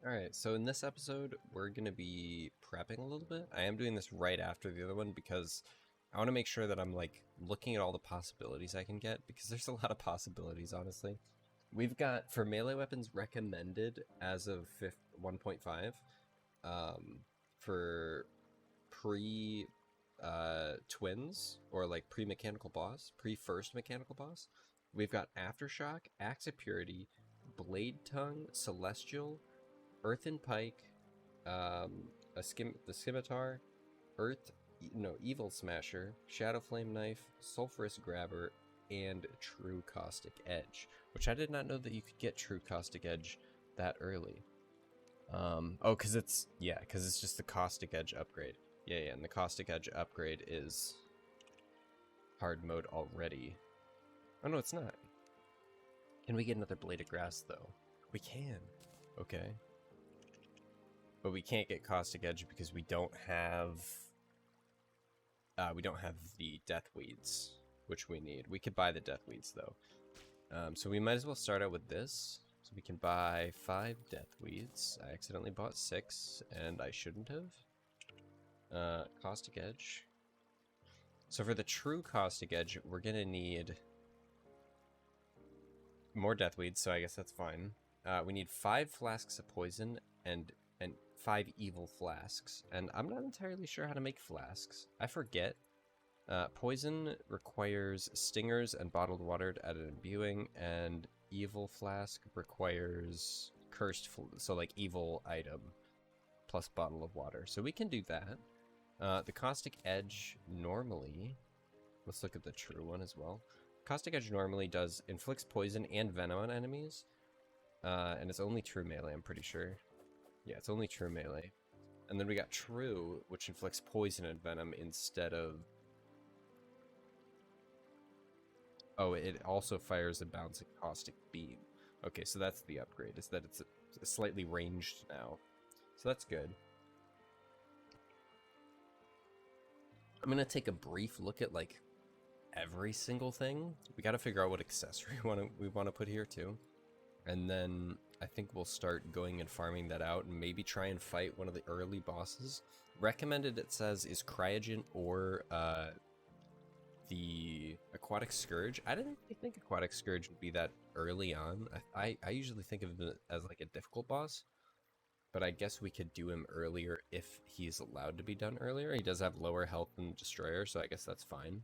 Alright, so in this episode, we're going to be prepping a little bit. I am doing this right after the other one because I want to make sure that I'm like looking at all the possibilities I can get, because there's a lot of possibilities, honestly. We've got, for melee weapons recommended as of 1.5, for pre twins, or like pre-mechanical boss, pre-first mechanical boss, we've got Aftershock, Axe of Purity, Blade Tongue, Celestial, Earthen Pike, the Scimitar, Evil Smasher, Shadow Flame Knife, Sulphurous Grabber, and True Caustic Edge, which I did not know that you could get True Caustic Edge that early. Oh, because it's just the Caustic Edge upgrade. Yeah, and the Caustic Edge upgrade is hard mode already. Oh no, it's not. Can we get another Blade of Grass though? We can. Okay. But we can't get Caustic Edge because we don't have the Death Weeds, which we need. We could buy the Death Weeds though. So we might as well start out with this. So we can buy 5 Death Weeds. I accidentally bought 6, and I shouldn't have. Caustic Edge. So for the true Caustic Edge, we're gonna need more Death Weeds, so I guess that's fine. We need 5 flasks of poison and 5 evil flasks, and I'm not entirely sure how to make flasks. I forget. Poison requires stingers and bottled water to add an imbuing, and evil flask requires cursed, so like evil item plus bottle of water. So we can do that. The Caustic Edge normally, let's look at the true one as well. Caustic Edge normally inflicts poison and venom on enemies, and it's only true melee, I'm pretty sure. Yeah, it's only true melee. And then we got True, which inflicts poison and venom instead of... Oh, it also fires a bouncing caustic beam. Okay, so that's the upgrade, is that it's slightly ranged now. So that's good. I'm gonna take a brief look at like every single thing. We gotta figure out what accessory we want to put here too. And then I think we'll start going and farming that out and maybe try and fight one of the early bosses. Recommended, it says, is Cryogen or the Aquatic Scourge. I didn't really think Aquatic Scourge would be that early on. I usually think of it as like a difficult boss. But I guess we could do him earlier if he's allowed to be done earlier. He does have lower health than Destroyer, so I guess that's fine.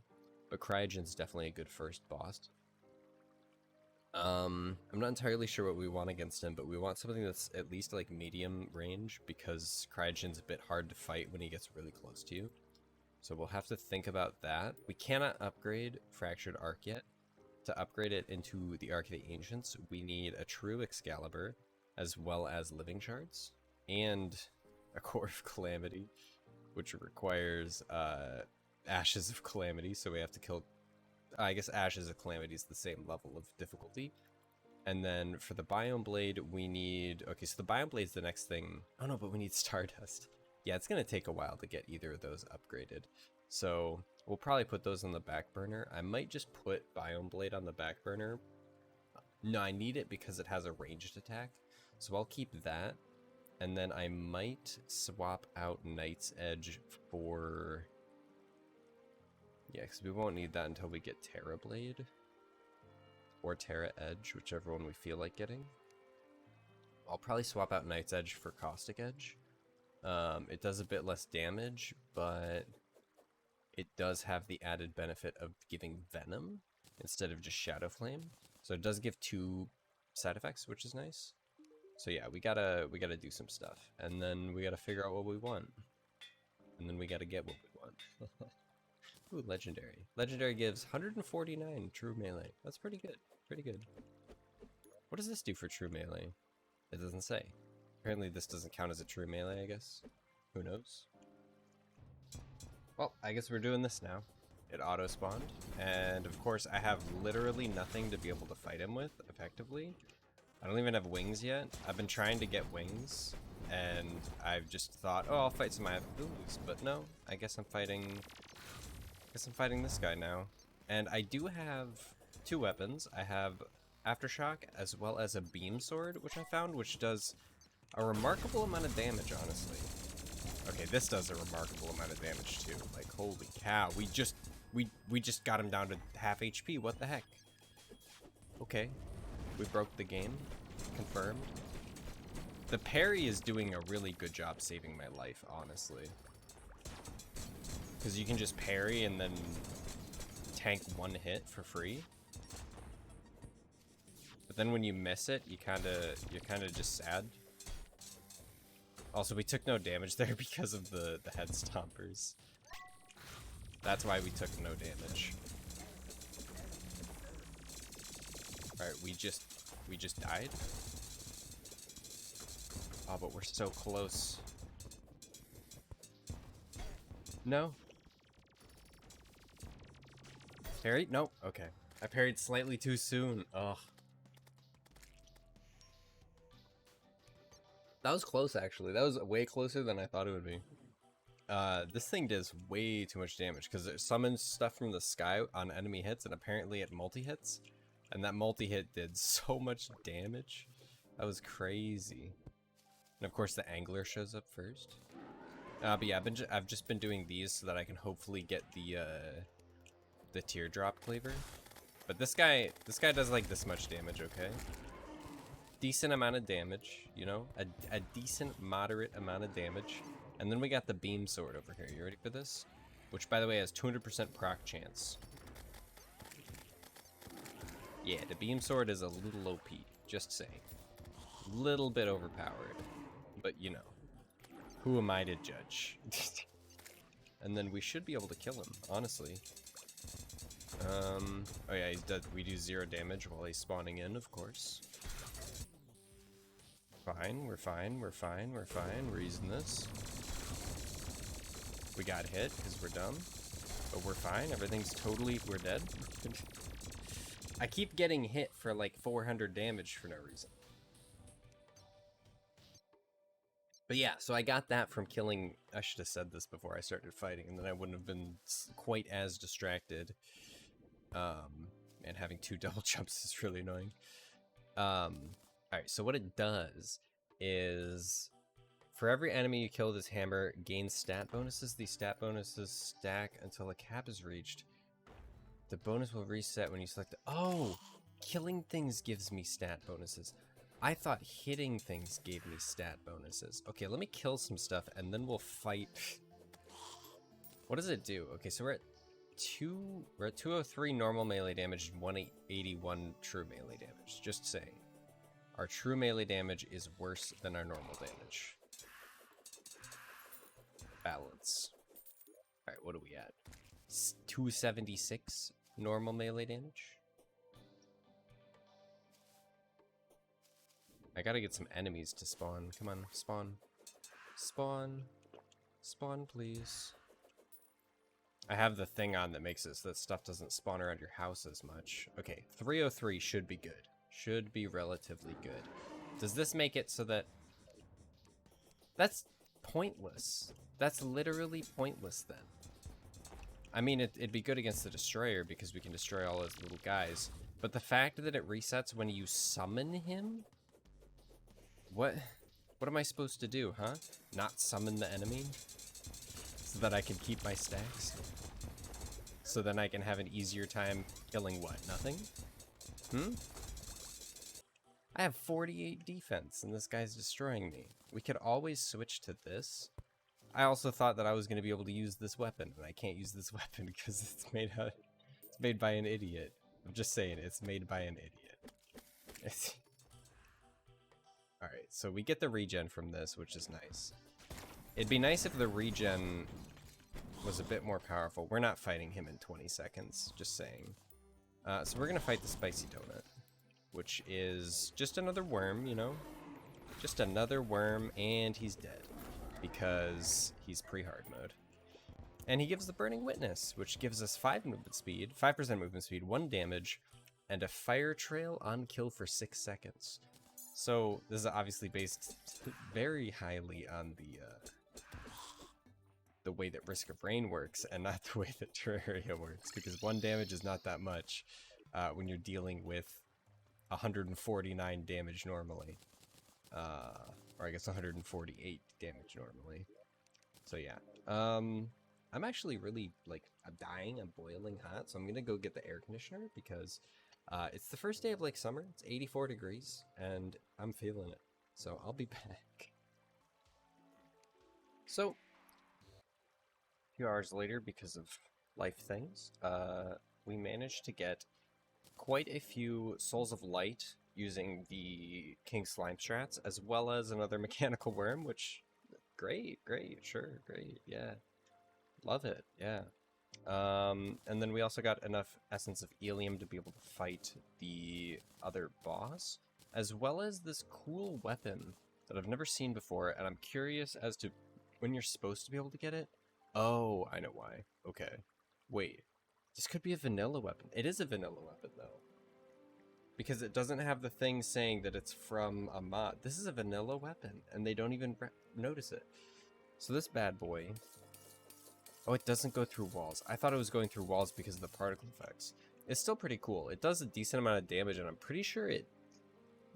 But Cryogen's definitely a good first boss. I'm not entirely sure what we want against him, but we want something that's at least like medium range, because Cryogen's a bit hard to fight when he gets really close to you. So we'll have to think about that. We cannot upgrade Fractured Arc yet. To upgrade it into the Arc of the Ancients, we need a True Excalibur, as well as Living Shards, and a Core of Calamity, which requires Ashes of Calamity, so we have to kill... I guess Ashes of Calamity is the same level of difficulty. And then for the Biome Blade, we need... Okay, so the Biome Blade's the next thing. Oh no, but we need Stardust. Yeah, it's going to take a while to get either of those upgraded. So we'll probably put those on the back burner. I might just put Biome Blade on the back burner. No, I need it because it has a ranged attack. So I'll keep that. And then I might swap out Knight's Edge for... Yeah, because we won't need that until we get Terra Blade. Or Terra Edge, whichever one we feel like getting. I'll probably swap out Knight's Edge for Caustic Edge. It does a bit less damage, but it does have the added benefit of giving Venom instead of just Shadow Flame. So it does give 2 side effects, which is nice. So yeah, we gotta do some stuff. And then we gotta figure out what we want. And then we gotta get what we want. Ooh, Legendary. Legendary gives 149 true melee. That's pretty good. Pretty good. What does this do for true melee? It doesn't say. Apparently this doesn't count as a true melee, I guess. Who knows? Well, I guess we're doing this now. It auto-spawned. And of course, I have literally nothing to be able to fight him with, effectively. I don't even have wings yet. I've been trying to get wings, and I've just thought, oh, I'll fight some Ayahuascas, but no, I guess I'm fighting this guy now. And I do have 2 weapons. I have Aftershock as well as a beam sword, which I found, which does A remarkable amount of damage, honestly. Okay, this does a remarkable amount of damage too. Like, holy cow, we just got him down to half HP. What the heck? Okay, we broke the game. Confirmed. The parry is doing a really good job saving my life, honestly. Because you can just parry and then tank one hit for free. But then when you miss it, you're kind of just sad. Also, we took no damage there because of the head stompers. That's why we took no damage. Alright, we just died. Oh, but we're so close. No. Parry? Nope. Okay. I parried slightly too soon. Ugh. That was close, actually. That was way closer than I thought it would be. This thing does way too much damage because it summons stuff from the sky on enemy hits, and apparently it multi-hits. And that multi-hit did so much damage. That was crazy. And of course the angler shows up first. But yeah, I've just been doing these so that I can hopefully get the teardrop cleaver. But this guy does like this much damage, okay? Decent amount of damage, you know? A decent, moderate amount of damage. And then we got the beam sword over here. You ready for this? Which, by the way, has 200% proc chance. Yeah, the beam sword is a little OP, just saying. Little bit overpowered. But, you know. Who am I to judge? And then we should be able to kill him, honestly. Oh yeah, he's dead. We do 0 damage while he's spawning in, of course. Fine, we're fine, we're fine, we're fine. We're using this. We got hit because we're dumb. But we're fine. Everything's totally... We're dead. I keep getting hit for like 400 damage for no reason. But yeah, so I got that from killing... I should have said this before I started fighting, and then I wouldn't have been quite as distracted. And having 2 double jumps is really annoying. Alright, so what it does is... For every enemy you kill with this hammer, gains stat bonuses. These stat bonuses stack until a cap is reached. The bonus will reset when you select... Oh! Killing things gives me stat bonuses. I thought hitting things gave me stat bonuses. Okay, let me kill some stuff, and then we'll fight. What does it do? Okay, so we're at 203 normal melee damage and 181 true melee damage. Just saying. Our true melee damage is worse than our normal damage. Balance. Alright, what are we at? 276 normal melee damage? I gotta get some enemies to spawn. Come on, spawn. Spawn. Spawn, please. I have the thing on that makes it so that stuff doesn't spawn around your house as much. Okay, 303 should be good. Should be relatively good. Does this make it so that... That's pointless. That's literally pointless then. I mean, it'd be good against the Destroyer because we can destroy all those little guys. But the fact that it resets when you summon him? What am I supposed to do, huh? Not summon the enemy? So that I can keep my stacks? So then I can have an easier time killing what? Nothing? I have 48 defense and this guy's destroying me. We could always switch to this. I also thought that I was going to be able to use this weapon, and I can't use this weapon because it's made by an idiot. I'm just saying, it's made by an idiot. Alright, so we get the regen from this, which is nice. It'd be nice if the regen was a bit more powerful. We're not fighting him in 20 seconds, just saying. So we're going to fight the Spicy Donut, which is just another worm, you know? Just another worm, and he's dead. Because he's pre-hard mode. And he gives the Burning Witness, which gives us 5 movement speed, 5% movement speed, 1 damage, and a fire trail on kill for 6 seconds. So this is obviously based very highly on the way that Risk of Rain works, and not the way that Terraria works, because 1 damage is not that much when you're dealing with 149 damage normally. Or I guess 148 damage normally. So yeah. I'm actually really, like, I'm dying, I'm boiling hot, so I'm gonna go get the air conditioner because it's the first day of, like, summer. It's 84 degrees, and I'm feeling it. So I'll be back. So, a few hours later, because of life things, we managed to get quite a few Souls of Light using the King Slime strats, as well as another mechanical worm, which, great, sure, great, yeah. Love it, yeah. And then we also got enough Essence of Elysium to be able to fight the other boss, as well as this cool weapon that I've never seen before, and I'm curious as to when you're supposed to be able to get it. Oh, I know why. Okay. Wait. This could be a vanilla weapon. It is a vanilla weapon, though. Because it doesn't have the thing saying that it's from a mod. This is a vanilla weapon, and they don't even notice it. So this bad boy... Oh, it doesn't go through walls. I thought it was going through walls because of the particle effects. It's still pretty cool. It does a decent amount of damage, and I'm pretty sure it,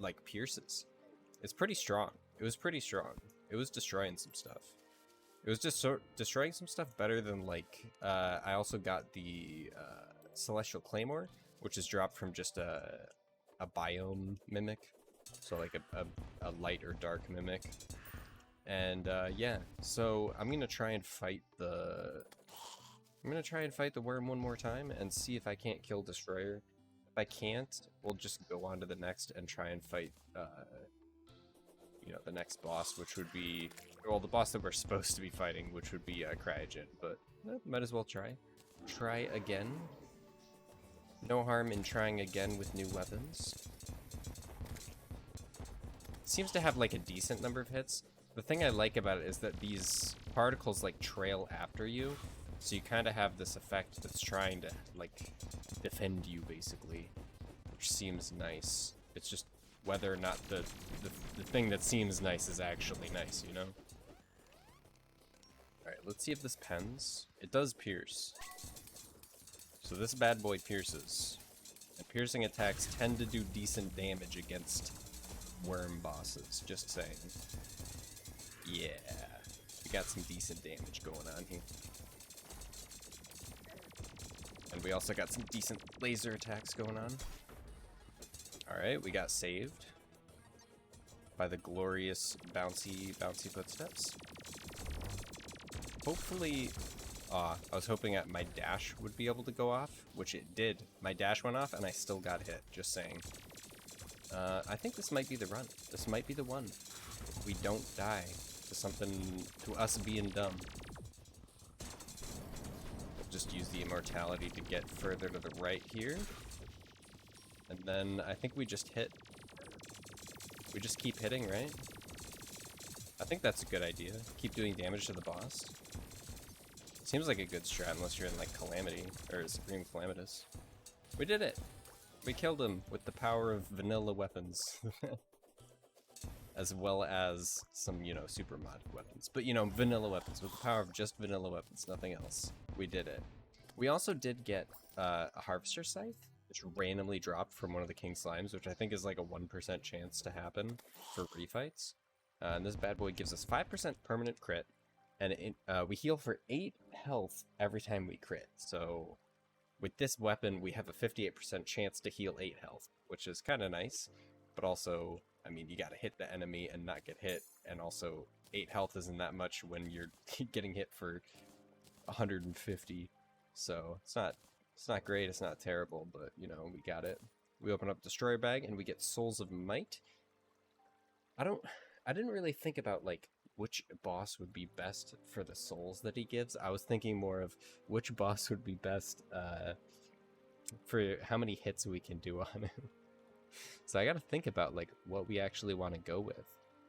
like, pierces. It's pretty strong. It was pretty strong. It was destroying some stuff. It was just destroying some stuff better than, like, I also got the Celestial Claymore, which is dropped from just a biome mimic. So, like, a light or dark mimic. And, yeah, so I'm gonna try and fight the... worm one more time and see if I can't kill Destroyer. If I can't, we'll just go on to the next and try and fight, you know, the next boss, which would be... Well, the boss that we're supposed to be fighting, which would be Cryogen, but might as well try. Try again. No harm in trying again with new weapons. It seems to have, like, a decent number of hits. The thing I like about it is that these particles, like, trail after you, so you kind of have this effect that's trying to, like, defend you, basically, which seems nice. It's just whether or not the thing that seems nice is actually nice, you know? Alright, let's see if this pens. It does pierce. So this bad boy pierces. And piercing attacks tend to do decent damage against worm bosses, just saying. Yeah, we got some decent damage going on here. And we also got some decent laser attacks going on. Alright, we got saved by the glorious bouncy footsteps. Hopefully, I was hoping that my dash would be able to go off, which it did. My dash went off and I still got hit, just saying. I think this might be the run. This might be the one. If we don't die to something, to us being dumb. We'll just use the immortality to get further to the right here. And then I think we just hit. We just keep hitting, right? I think that's a good idea. Keep doing damage to the boss. Seems like a good strat unless you're in, like, Calamity, or Supreme Calamitous. We did it! We killed him with the power of vanilla weapons. As well as some, you know, super mod weapons. But, you know, vanilla weapons, with the power of just vanilla weapons, nothing else. We did it. We also did get a Harvester Scythe, which randomly dropped from one of the King Slimes, which I think is like a 1% chance to happen for refights. And this bad boy gives us 5% permanent crit, and we heal for 8 health every time we crit. So with this weapon, we have a 58% chance to heal 8 health, which is kind of nice, but also... I mean, you gotta hit the enemy and not get hit, and also 8 health isn't that much when you're getting hit for 150. So it's not great, it's not terrible, but you know, we got it. We open up Destroyer Bag and we get Souls of Might. I didn't really think about, like, which boss would be best for the souls that he gives. I was thinking more of which boss would be best for how many hits we can do on him. So I gotta think about, like, what we actually want to go with.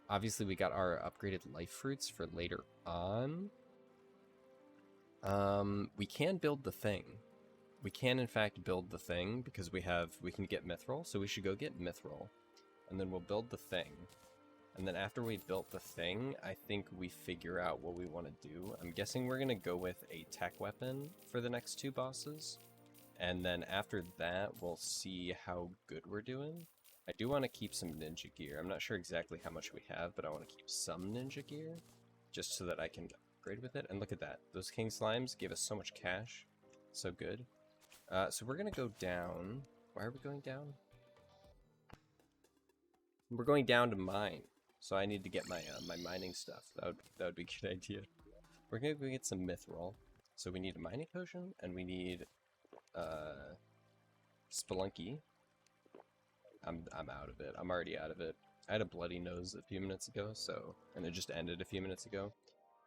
Obviously, we got our upgraded life fruits for later on. We can build the thing. We can, in fact, build the thing, because we can get Mithril, so we should go get Mithril. And then we'll build the thing. And then after we built the thing, I think we figure out what we want to do. I'm guessing we're gonna go with a tech weapon for the next 2 bosses. And then after that, we'll see how good we're doing. I do want to keep some ninja gear. I'm not sure exactly how much we have, but I want to keep some ninja gear just so that I can upgrade with it. And look at that. Those king slimes gave us so much cash. So good. So we're going to go down. Why are we going down? We're going down to mine. So I need to get my my mining stuff. That would be a good idea. We're going to go get some mithril. So we need a mining potion and we need spelunky. I'm out of it. I'm already out of it. I had a bloody nose a few minutes ago, and it just ended a few minutes ago.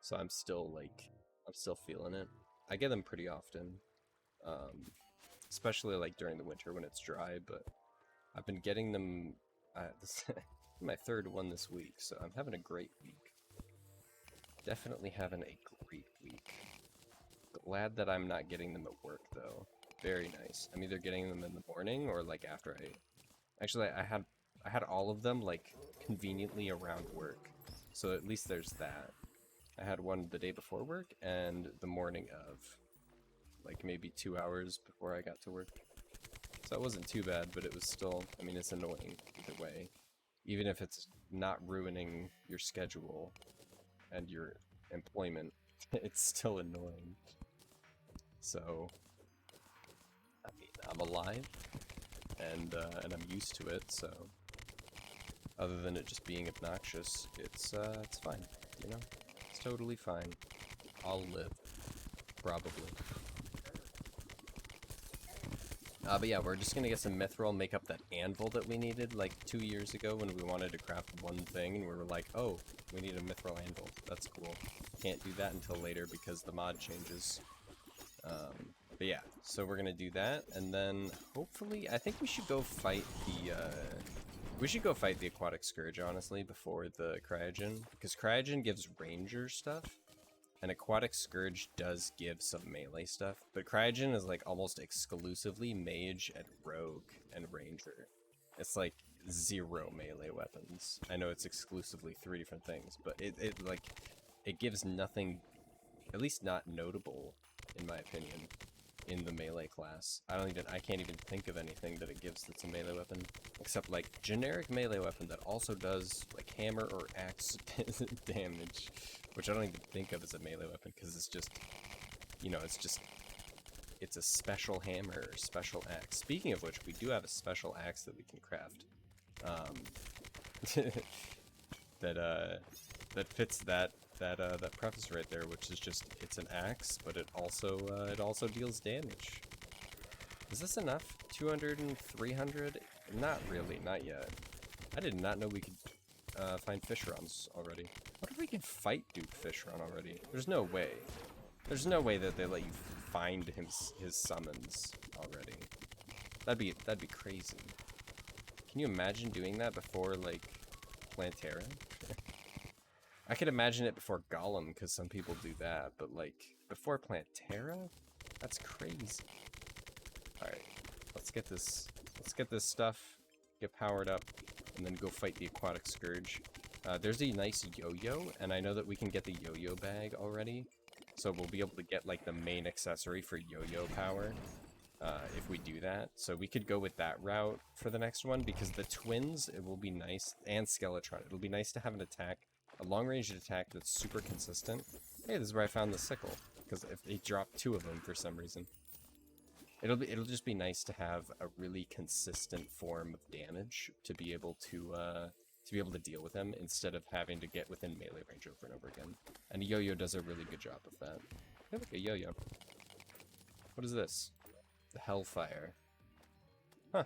So I'm still feeling it. I get them pretty often. Especially like during the winter when it's dry, but I've been getting them this my third one this week, so I'm having a great week. Definitely having a great week. Glad that I'm not getting them at work though. Very nice. I'm either getting them in the morning or like after actually I had all of them like conveniently around work. So at least there's that. I had one the day before work and the morning of, like maybe 2 hours before I got to work. So it wasn't too bad, but it was still, I mean, it's annoying either way. Even if it's not ruining your schedule and your employment, it's still annoying. So, I mean, I'm alive, and I'm used to it, so other than it just being obnoxious, it's fine, you know? It's totally fine. I'll live. Probably. But yeah, we're just gonna get some mithril, make up that anvil that we needed like 2 years ago when we wanted to craft one thing, and we were like, oh, we need a mithril anvil. That's cool. Can't do that until later because the mod changes. But yeah, so we're gonna do that, and then hopefully, I think we should go fight the aquatic scourge, honestly, before the cryogen, because cryogen gives ranger stuff. And Aquatic Scourge does give some melee stuff, but Cryogen is like almost exclusively mage and rogue and ranger. It's like 0 melee weapons. I know it's exclusively 3 different things, but it gives nothing, at least not notable, in my opinion, in the melee class. I can't even think of anything that it gives that's a melee weapon, except like generic melee weapon that also does like hammer or axe damage. Which I don't even think of as a melee weapon, because it's just, you know, it's a special hammer or special axe. Speaking of which, we do have a special axe that we can craft. That fits that preface right there, which is just, it's an axe, but it also deals damage. Is this enough? 200 and 300? Not really, not yet. I did not know we could find fish runs already. What if we can fight Duke Fish Run already? There's no way. There's no way that they let you find his summons already. That'd be crazy. Can you imagine doing that before like Plantera? I could imagine it before Golem, because some people do that, but like before Plantera? That's crazy. Alright, let's get this stuff, get powered up, and then go fight the Aquatic Scourge. There's a nice yo-yo, and I know that we can get the yo-yo bag already, so we'll be able to get like the main accessory for yo-yo power if we do that. So we could go with that route for the next one, because the twins, it will be nice, and Skeletron, it'll be nice to have an attack, a long-range attack that's super consistent. Hey, this is where I found the sickle, because if they dropped 2 of them for some reason. It'll just be nice to have a really consistent form of damage to be able to deal with them, instead of having to get within melee range over and over again. And yo-yo does a really good job of that. Hey, look, a yo-yo. What is this? The Hellfire. Huh.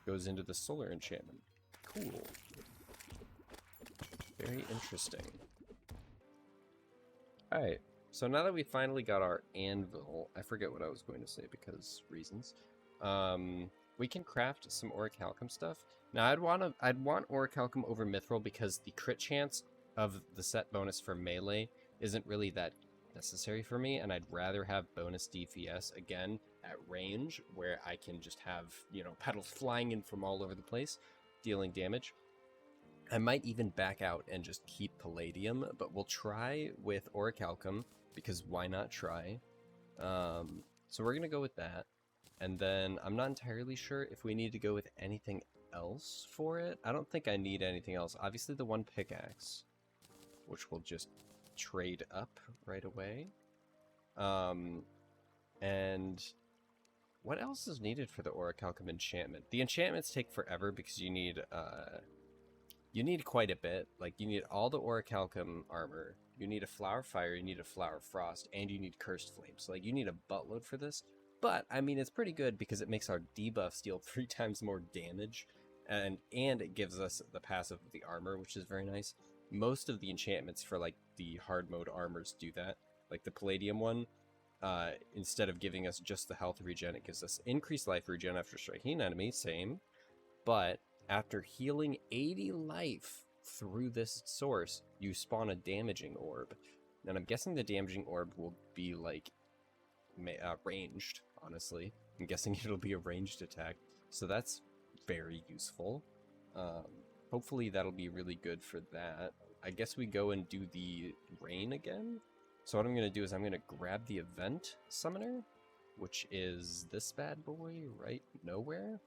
Goes into the solar enchantment. Cool. Very interesting. Alright, so now that we finally got our anvil, I forget what I was going to say because reasons. We can craft some orichalcum stuff. Now I'd want orichalcum over mithril because the crit chance of the set bonus for melee isn't really that necessary for me, and I'd rather have bonus DPS again at range, where I can just have, you know, petals flying in from all over the place, dealing damage. I might even back out and just keep palladium, but we'll try with orichalcum, because why not try? So we're gonna go with that. And then I'm not entirely sure if we need to go with anything else for it. I don't think I need anything else. Obviously the one pickaxe, which we'll just trade up right away. And what else is needed for the Orichalcum enchantment? The enchantments take forever because you need quite a bit. Like, you need all the Orichalcum armor, you need a Flower Fire, you need a Flower Frost, and you need Cursed Flame. So, like, you need a buttload for this. But, I mean, it's pretty good because it makes our debuffs deal 3 times more damage, and it gives us the passive of the armor, which is very nice. Most of the enchantments for, like, the hard mode armors do that. Like, the Palladium one, instead of giving us just the health regen, it gives us increased life regen after striking an enemy, same. But after healing 80 life through this source, you spawn a damaging orb. And I'm guessing the damaging orb will be, like, ranged, honestly. I'm guessing it'll be a ranged attack. So that's very useful. Hopefully that'll be really good for that. I guess we go and do the rain again. So what I'm going to do is I'm going to grab the event summoner, which is this bad boy right nowhere.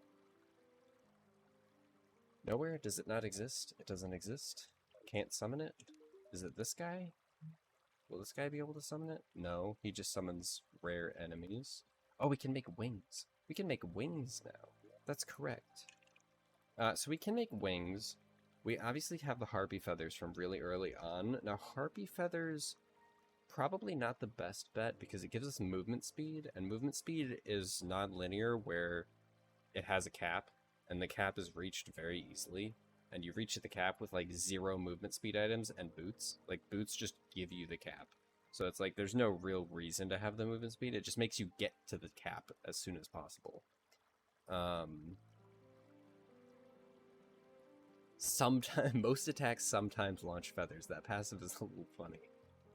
Nowhere? Does it not exist? It doesn't exist. Can't summon it? Is it this guy? Will this guy be able to summon it? No, he just summons rare enemies. Oh, we can make wings. We can make wings now. That's correct. So we can make wings. We obviously have the harpy feathers from really early on. Now, harpy feathers, probably not the best bet because it gives us movement speed, and movement speed is non-linear where it has a cap, and the cap is reached very easily. And you reach the cap with like 0 movement speed items and boots. Like, boots just give you the cap. So it's like there's no real reason to have the movement speed. It just makes you get to the cap as soon as possible. Sometimes most attacks sometimes launch feathers. That passive is a little funny.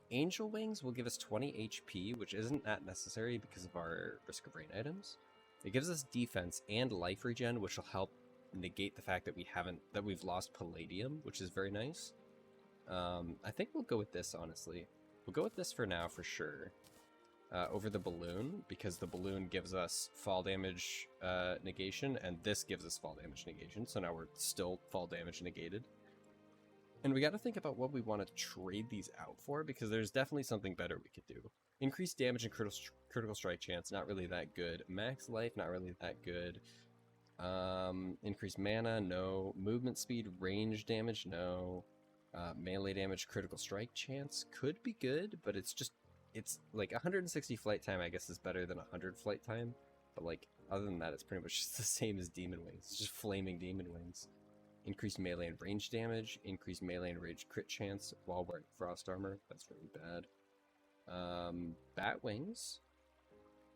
Angel Wings will give us 20 HP, which isn't that necessary because of our Risk of Rain items. It gives us defense and life regen, which will help negate the fact that we've lost Palladium, which is very nice. I think we'll go with this, honestly. We'll go with this for now, for sure. Over the balloon, because the balloon gives us fall damage negation, and this gives us fall damage negation, so now we're still fall damage negated. And we gotta think about what we want to trade these out for, because there's definitely something better we could do. Increased damage and critical strike chance, not really that good. Max life, not really that good. Increased mana, no. Movement speed, range damage, no. Melee damage, critical strike chance could be good, but it's like 160 flight time, I guess, is better than 100 flight time. But like, other than that, it's pretty much just the same as Demon Wings. It's just flaming Demon Wings. Increased melee and range damage, increased melee and range crit chance while wearing frost armor. That's really bad. Bat Wings.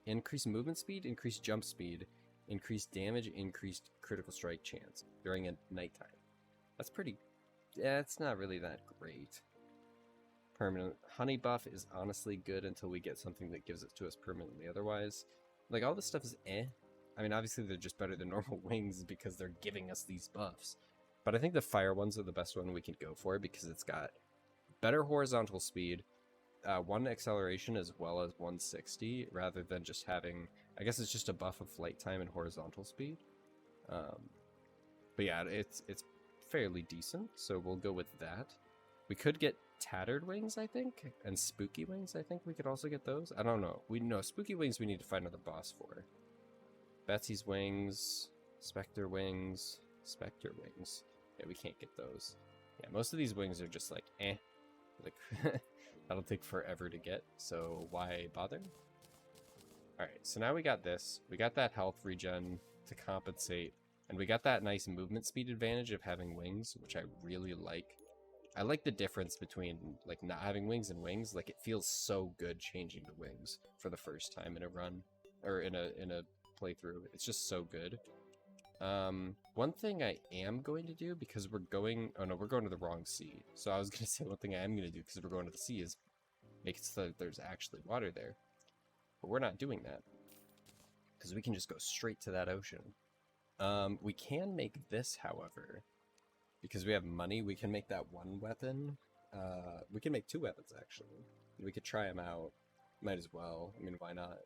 Increased movement speed, increased jump speed, increased damage, increased critical strike chance during a nighttime. That's pretty... yeah, it's not really that great. Permanent honey buff is honestly good until we get something that gives it to us permanently. Otherwise, like, all this stuff is eh. I mean, obviously they're just better than normal wings because they're giving us these buffs. But I think the fire ones are the best one we can go for because it's got better horizontal speed, 1 acceleration as well as 160, rather than just having... I guess it's just a buff of flight time and horizontal speed. But yeah, it's fairly decent, so we'll go with that. We could get Tattered Wings, I think, and Spooky Wings, I think we could also get those. I don't know. We know Spooky Wings we need to find another boss for. Betsy's Wings, Specter Wings, Specter Wings. Yeah, we can't get those. Yeah, most of these wings are just like, eh. Like, that'll take forever to get, so why bother? Alright, so now we got this. We got that health regen to compensate, and we got that nice movement speed advantage of having wings, which I really like. I like the difference between, like, not having wings and wings. Like, it feels so good changing to wings for the first time in a run, or in a playthrough. It's just so good. One thing I am going to do, because we're going... oh no, we're going to the wrong sea. So I was going to say one thing I am going to do, because we're going to the sea, is make it so that there's actually water there. But we're not doing that, because we can just go straight to that ocean. We can make this, however, because we have money. We can make that one weapon. We can make 2 weapons, actually. We could try them out. Might as well. I mean, why not?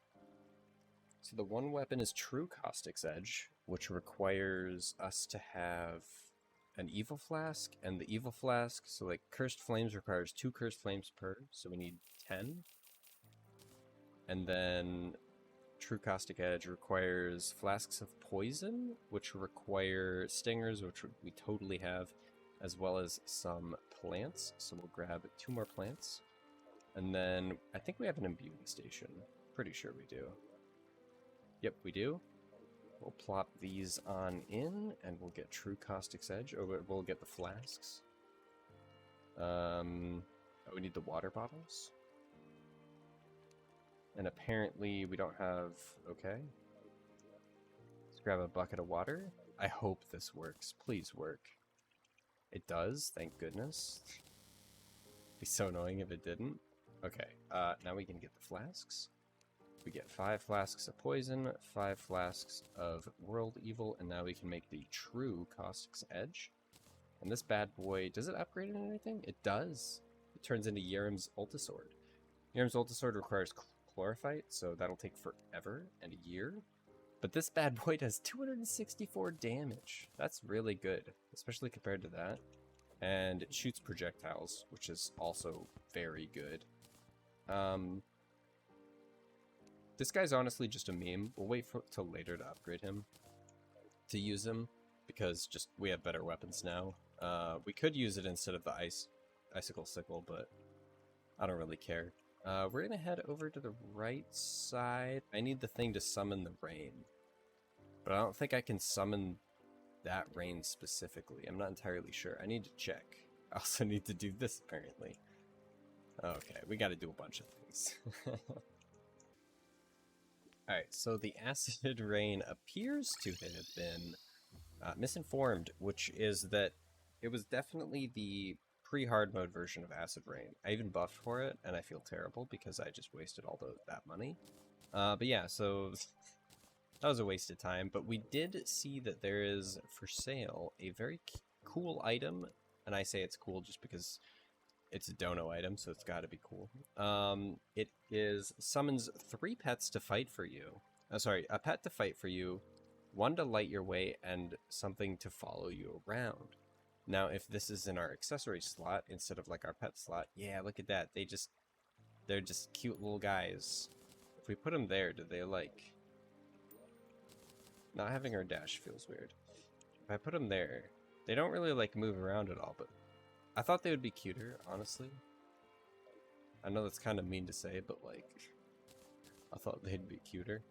So the one weapon is True Caustic Edge, which requires us to have an Evil Flask, and the Evil Flask, so like Cursed Flames requires 2 Cursed Flames per, so we need 10. And then True Caustic Edge requires Flasks of Poison, which require Stingers, which we totally have, as well as some plants, so we'll grab 2 more plants. And then I think we have an imbuing station. Pretty sure we do. Yep, we do. We'll plop these on in, and we'll get True Caustic Edge. Oh, we'll get the flasks. Oh, we need the water bottles. And apparently we don't have... Okay. Let's grab a bucket of water. I hope this works. Please work. It does, thank goodness. It'd be so annoying if it didn't. Okay, now we can get the flasks. We get 5 flasks of poison, 5 flasks of world evil, and now we can make the true Caustic Edge. And this bad boy, does it upgrade into anything? It does. It turns into Yerim's Ultisword. Yerim's Ultisword requires Chlorophyte, so that'll take forever and a year. But this bad boy does 264 damage. That's really good, especially compared to that. And it shoots projectiles, which is also very good. This guy's honestly just a meme. We'll wait till later to upgrade him, to use him, because just we have better weapons now. We could use it instead of the Icicle Sickle, but I don't really care. We're gonna head over to the right side. I need the thing to summon the rain, but I don't think I can summon that rain specifically. I'm not entirely sure. I need to check. I also need to do this apparently. Okay, we gotta do a bunch of things. Alright, so the acid rain appears to have been misinformed, which is that it was definitely the pre-hard mode version of acid rain. I even buffed for it, and I feel terrible because I just wasted all that money. But yeah, so that was a waste of time, but we did see that there is for sale a very cool item, and I say it's cool just because it's a dono item, so it's gotta be cool. It summons 3 pets to fight for you. Sorry, a pet to fight for you, 1 to light your way, and something to follow you around. Now, if this is in our accessory slot instead of like our pet slot, yeah, look at that. They're just cute little guys. If we put them there, do they like... Not having our dash feels weird. If I put them there, they don't really like move around at all, but I thought they would be cuter, honestly. I know that's kind of mean to say, but like, I thought they'd be cuter.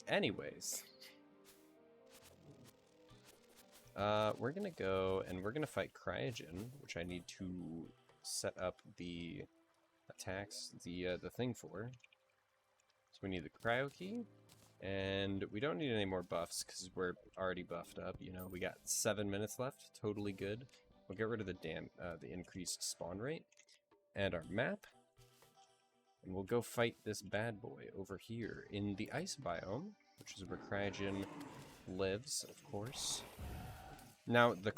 Anyways. We're gonna go and we're gonna fight Cryogen, which I need to set up the attacks, the thing for. So we need the Cryo Key, and we don't need any more buffs because we're already buffed up. You know, we got 7 minutes left, totally good. We'll get rid of the increased spawn rate and our map, and we'll go fight this bad boy over here in the ice biome, which is where Cryogen lives, of course. Now, the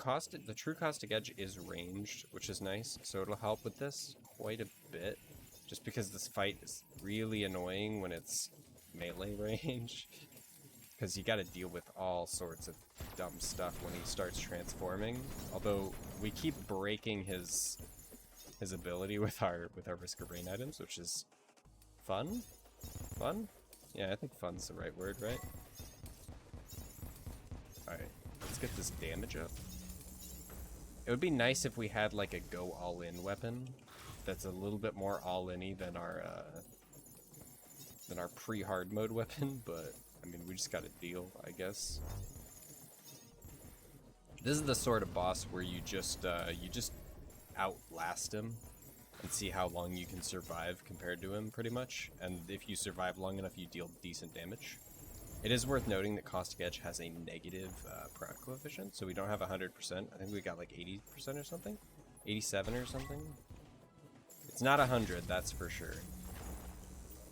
True Caustic Edge is ranged, which is nice, so it'll help with this quite a bit, just because this fight is really annoying when it's melee range, because you gotta deal with all sorts of dumb stuff when he starts transforming, although we keep breaking his ability with our Risk of Rain items, which is fun? Fun? Yeah, I think fun's the right word, right? Alright. Let's get this damage up. It would be nice if we had like a go all-in weapon that's a little bit more all-in-y than our pre-hard mode weapon, but I mean we just gotta deal, I guess. This is the sort of boss where you just outlast him and see how long you can survive compared to him, pretty much. And if you survive long enough, you deal decent damage. It is worth noting that Caustic Edge has a negative proc coefficient, so we don't have 100%. I think we got like 80% or something? 87 or something? It's not 100, that's for sure.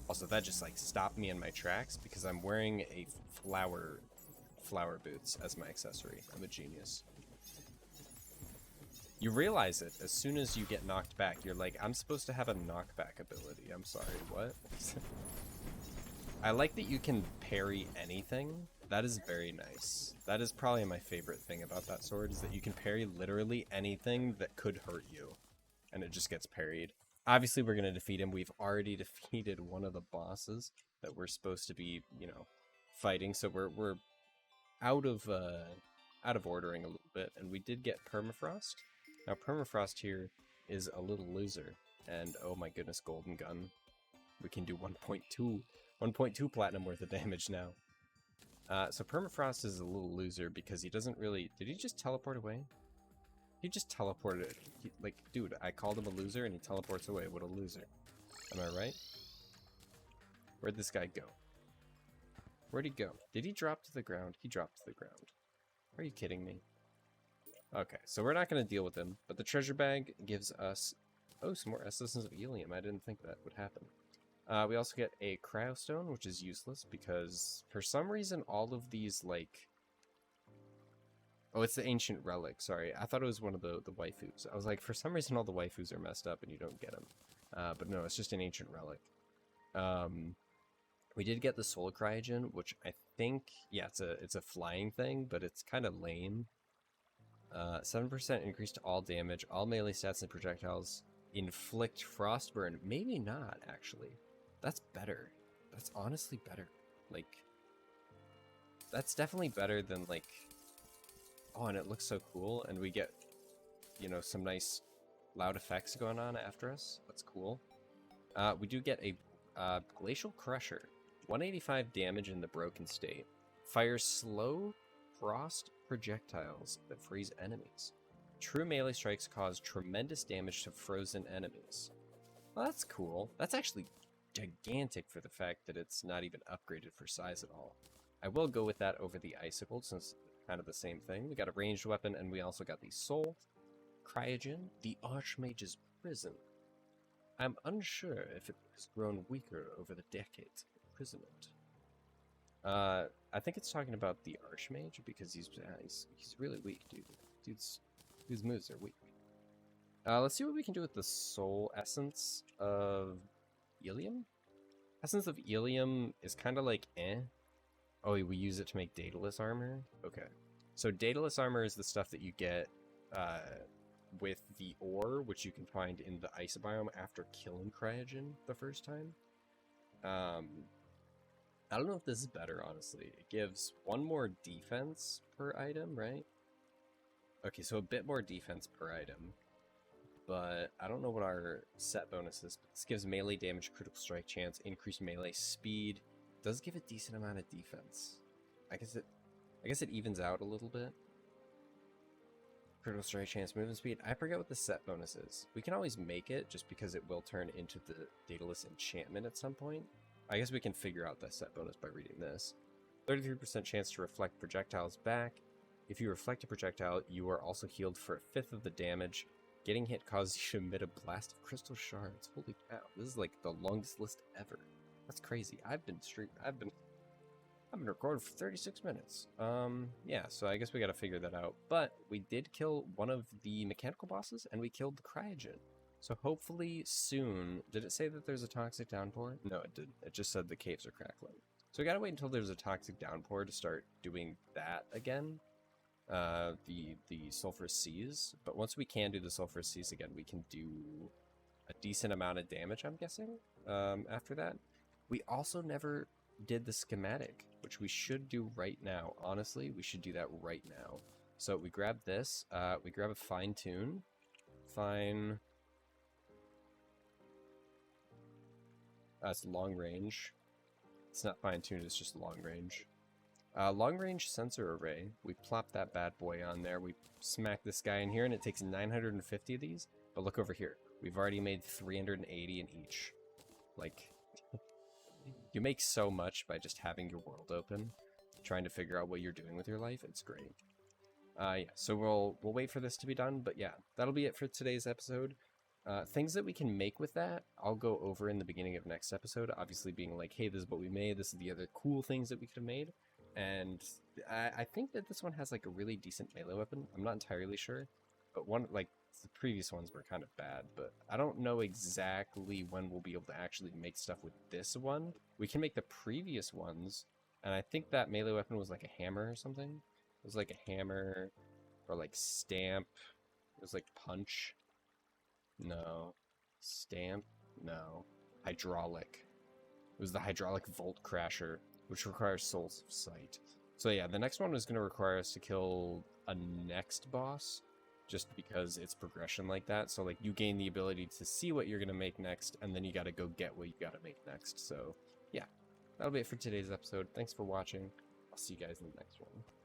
Also, that just like stopped me in my tracks because I'm wearing a flower boots as my accessory. I'm a genius. You realize it as soon as you get knocked back. You're like, I'm supposed to have a knockback ability. I'm sorry, what? I like that you can parry anything. That is very nice. That is probably my favorite thing about that sword, is that you can parry literally anything that could hurt you, and it just gets parried. Obviously, we're going to defeat him. We've already defeated one of the bosses that we're supposed to be, you know, fighting, so we're out of ordering a little bit, and we did get Permafrost. Now, Permafrost here is a little loser, and oh my goodness, Golden Gun. We can do 1.2 platinum worth of damage now. So Permafrost is a little loser because he doesn't really... Did he just teleport away? He just teleported. Like, dude, I called him a loser and he teleports away. What a loser. Am I right? Where'd this guy go? Where'd he go? Did he drop to the ground? He dropped to the ground. Are you kidding me? Okay, so we're not going to deal with him, but the treasure bag gives us... Oh, some more Essence of Helium. I didn't think that would happen. We also get a Cryostone, which is useless because for some reason all of these, like... Oh, it's the Ancient Relic, sorry. I thought it was one of the waifus. I was like, for some reason all the waifus are messed up and you don't get them. But no, it's just an Ancient Relic. We did get the Soul Cryogen, which I think... Yeah, it's a flying thing, but it's kind of lame. 7% increase to all damage, all melee stats and projectiles. Inflict Frostburn. Maybe not, actually. That's better. That's honestly better. Like, that's definitely better than, like... Oh, and it looks so cool, and we get, you know, some nice loud effects going on after us. That's cool. We do get a Glacial Crusher. 185 damage in the broken state. Fires slow frost projectiles that freeze enemies. True melee strikes cause tremendous damage to frozen enemies. Well, that's cool. That's actually gigantic for the fact that it's not even upgraded for size at all. I will go with that over the Icicle, since it's kind of the same thing. We got a ranged weapon, and we also got the Soul Cryogen, the Archmage's Prison. I'm unsure if it has grown weaker over the decades of imprisonment. I think it's talking about the Archmage, because he's really weak, dude. Dude's moves are weak. Let's see what we can do with the Soul Essence of Helium. Essence of Helium is kind of like eh. Oh, we use it to make Daedalus armor? Okay. So Daedalus armor is the stuff that you get with the ore, which you can find in the ice biome after killing Cryogen the first time. I don't know if this is better, honestly. It gives one more defense per item, right? Okay, so a bit more defense per item. But I don't know what our set bonus is. This gives melee damage, critical strike chance, increased melee speed. It does give a decent amount of defense. I guess it evens out a little bit. Critical strike chance, movement speed. I forget what the set bonus is. We can always make it just because it will turn into the Daedalus enchantment at some point. I guess we can figure out the set bonus by reading this. 33% chance to reflect projectiles back. If you reflect a projectile, you are also healed for a fifth of the damage. Getting hit causes you to emit a blast of crystal shards. Holy cow, this is like the longest list ever. That's crazy. I've been recording for 36 minutes. Yeah, so I guess we gotta figure that out. But we did kill one of the mechanical bosses, and we killed the Cryogen. So hopefully soon... Did it say that there's a toxic downpour? No, it didn't. It just said the caves are crackling. So we gotta wait until there's a toxic downpour to start doing that again. The sulfurous seas. But once we can do the sulfurous seas again, we can do a decent amount of damage, I'm guessing, after that. We also never did the schematic, which we should do right now. Honestly, we should do that right now. So we grab this, we grab a fine tune. Fine... it's long range. It's not fine tuned, it's just long range. Long range sensor array. We plop that bad boy on there. We smack this guy in here, and it takes 950 of these. But look over here. We've already made 380 in each. Like, you make so much by just having your world open, trying to figure out what you're doing with your life. It's great. Yeah, so we'll wait for this to be done. But yeah, that'll be it for today's episode. Things that we can make with that, I'll go over in the beginning of next episode. Obviously being like, hey, this is what we made. This is the other cool things that we could have made. And I think that this one has like a really decent melee weapon. I'm not entirely sure. But one, like, The previous ones were kind of bad, but I don't know exactly when we'll be able to actually make stuff with this one. We can make the previous ones, and I think that melee weapon was like a hammer or something. It was like a hammer, or like stamp. It was like punch. No. Stamp? No. Hydraulic. It was the hydraulic volt crasher, which requires Souls of Sight. So yeah, the next one is going to require us to kill a next boss, just because it's progression like that. So like you gain the ability to see what you're going to make next, and then you got to go get what you got to make next. So yeah, that'll be it for today's episode. Thanks for watching. I'll see you guys in the next one.